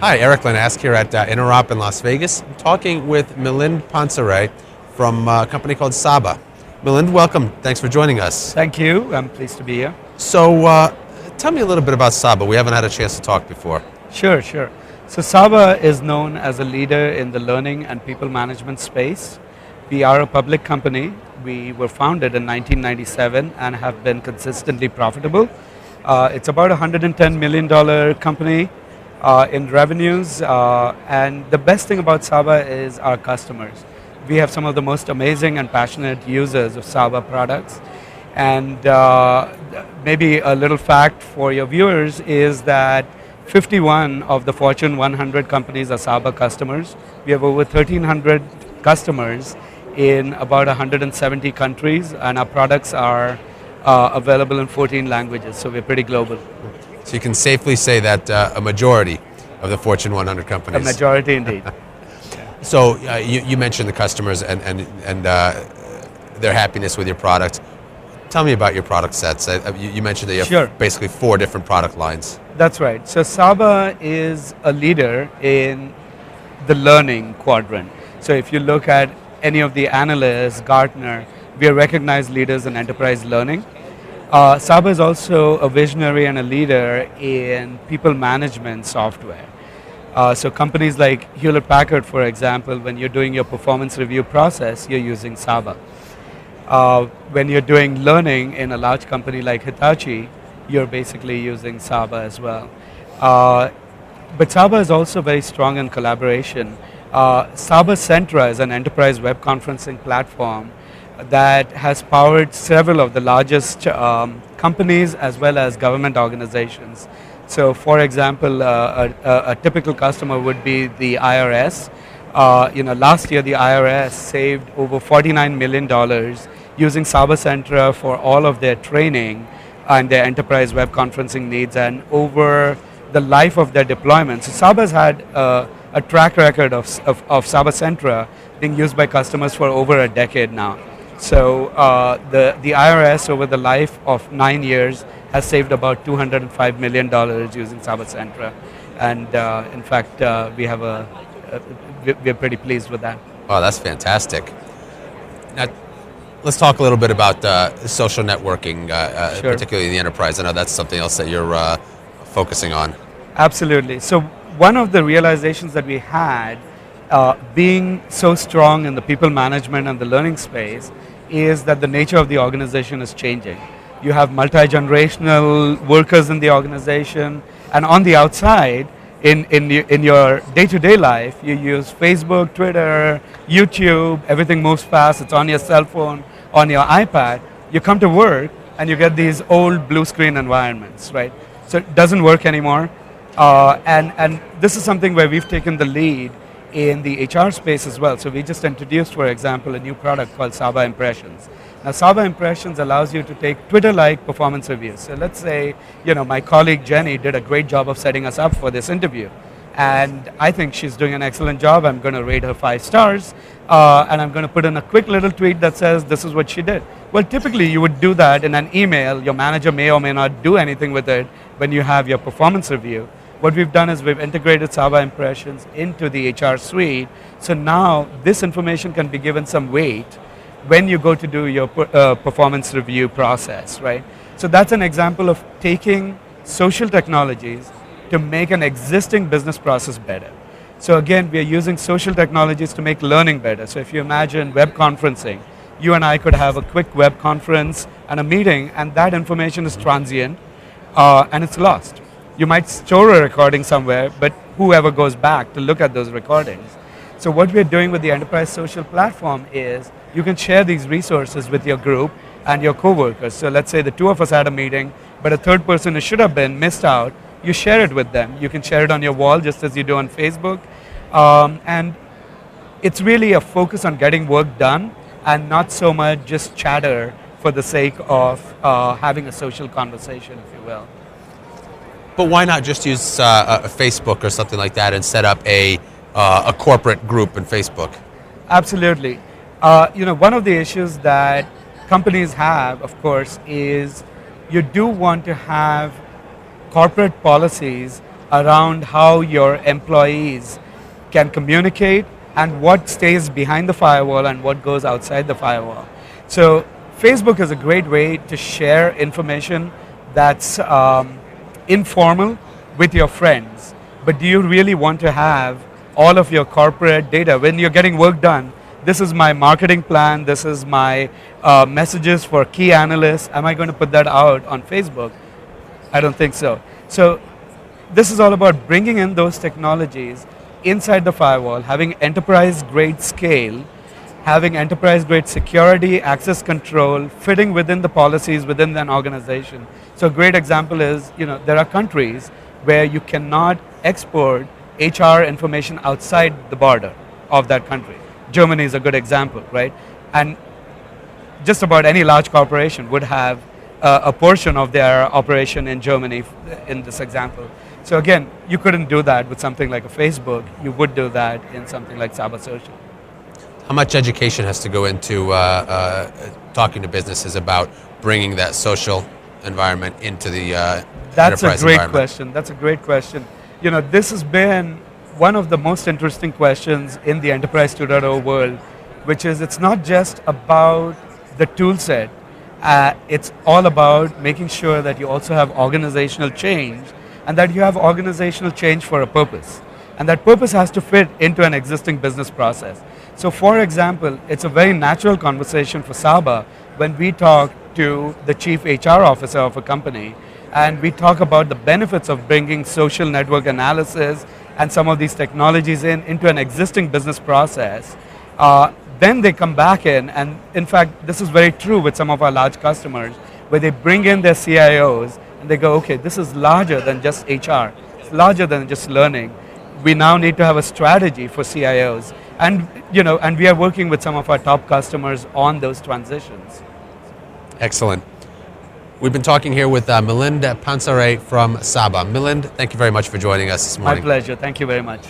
Hi, Erik Linask here at Interop in Las Vegas. I'm talking with Milind Pansare from a company called Saba. Milind, welcome. Thanks for joining us. Thank you. I'm pleased to be here. So, tell me a little bit about Saba. We haven't had a chance to talk before. Sure. So Saba is known as a leader in the learning and people management space. We are a public company. We were founded in 1997 and have been consistently profitable. It's about a $110 million company in revenues, and the best thing about Saba is our customers. We have some of the most amazing and passionate users of Saba products, and maybe a little fact for your viewers is that 51 of the Fortune 100 companies are Saba customers. We have over 1,300 customers in about 170 countries, and our products are available in 14 languages, so we're pretty global. So you can safely say that a majority of the Fortune 100 companies. A majority indeed. So you mentioned the customers and their happiness with your product. Tell me about your product sets. You mentioned that you have basically 4 different product lines. That's right. So Saba is a leader in the learning quadrant. So if you look at any of the analysts, Gartner, we are recognized leaders in enterprise learning. Saba is also a visionary and a leader in people management software. So companies like Hewlett-Packard, for example, when you're doing your performance review process, you're using Saba. When you're doing learning in a large company like Hitachi, you're basically using Saba as well. But Saba is also very strong in collaboration. Saba Centra is an enterprise web conferencing platform that has powered several of the largest companies as well as government organizations. So for example, a typical customer would be the IRS. Last year the IRS saved over $49 million using Saba Centra for all of their training and their enterprise web conferencing needs, and over the life of their deployment. So Saba has had a track record of Saba Centra being used by customers for over a decade now. So the IRS over the life of 9 years has saved about $205 million using Saba Centra, and in fact we're pretty pleased with that. Wow, that's fantastic. Now, let's talk a little bit about social networking, particularly in the enterprise. I know that's something else that you're focusing on. Absolutely. So one of the realizations that we had, being so strong in the people management and the learning space, is that the nature of the organization is changing. You have multi-generational workers in the organization, and on the outside, in your day-to-day life, you use Facebook, Twitter, YouTube, everything moves fast, it's on your cell phone, on your iPad. You come to work and you get these old blue screen environments, right? So it doesn't work anymore. And this is something where we've taken the lead in the HR space as well. So we just introduced, for example, a new product called Saba Impressions. Now Saba Impressions allows you to take Twitter-like performance reviews. So let's say, my colleague Jenny did a great job of setting us up for this interview. And I think she's doing an excellent job. I'm going to rate her 5 stars. And I'm going to put in a quick little tweet that says, this is what she did. Well, typically you would do that in an email. Your manager may or may not do anything with it when you have your performance review. What we've done is we've integrated Saba Impressions into the HR suite. So now this information can be given some weight when you go to do your performance review process, right? So that's an example of taking social technologies to make an existing business process better. So again, we are using social technologies to make learning better. So if you imagine web conferencing, you and I could have a quick web conference and a meeting, and that information is transient and it's lost. You might store a recording somewhere, but whoever goes back to look at those recordings. So what we're doing with the enterprise social platform is you can share these resources with your group and your coworkers. So let's say the 2 of us had a meeting, but a third person who should have been missed out, you share it with them. You can share it on your wall just as you do on Facebook. And it's really a focus on getting work done and not so much just chatter for the sake of having a social conversation, if you will. But why not just use a Facebook or something like that and set up a corporate group in Facebook? Absolutely. One of the issues that companies have, of course, is you do want to have corporate policies around how your employees can communicate and what stays behind the firewall and what goes outside the firewall. So Facebook is a great way to share information that's informal with your friends. But do you really want to have all of your corporate data? When you're getting work done, this is my marketing plan, this is my messages for key analysts. Am I going to put that out on Facebook? I don't think so. So this is all about bringing in those technologies inside the firewall, having enterprise-grade scale, having enterprise-grade security, access control, fitting within the policies within an organization. So a great example is, there are countries where you cannot export HR information outside the border of that country. Germany is a good example, right? And just about any large corporation would have a portion of their operation in Germany in this example. So again, you couldn't do that with something like a Facebook. You would do that in something like Saba Social. How much education has to go into talking to businesses about bringing that social environment into the That's enterprise a great environment? question. That's a great question. This has been one of the most interesting questions in the Enterprise 2.0 world, which is it's not just about the tool set. It's all about making sure that you also have organizational change and that you have organizational change for a purpose. And that purpose has to fit into an existing business process. So for example, it's a very natural conversation for Saba when we talk to the chief HR officer of a company and we talk about the benefits of bringing social network analysis and some of these technologies into an existing business process. Then they come back and in fact, this is very true with some of our large customers, where they bring in their CIOs and they go, okay, this is larger than just HR. It's larger than just learning. We now need to have a strategy for CIOs. And, and we are working with some of our top customers on those transitions. Excellent. We've been talking here with Milind Pansare from Saba. Milind, thank you very much for joining us this morning. My pleasure. Thank you very much.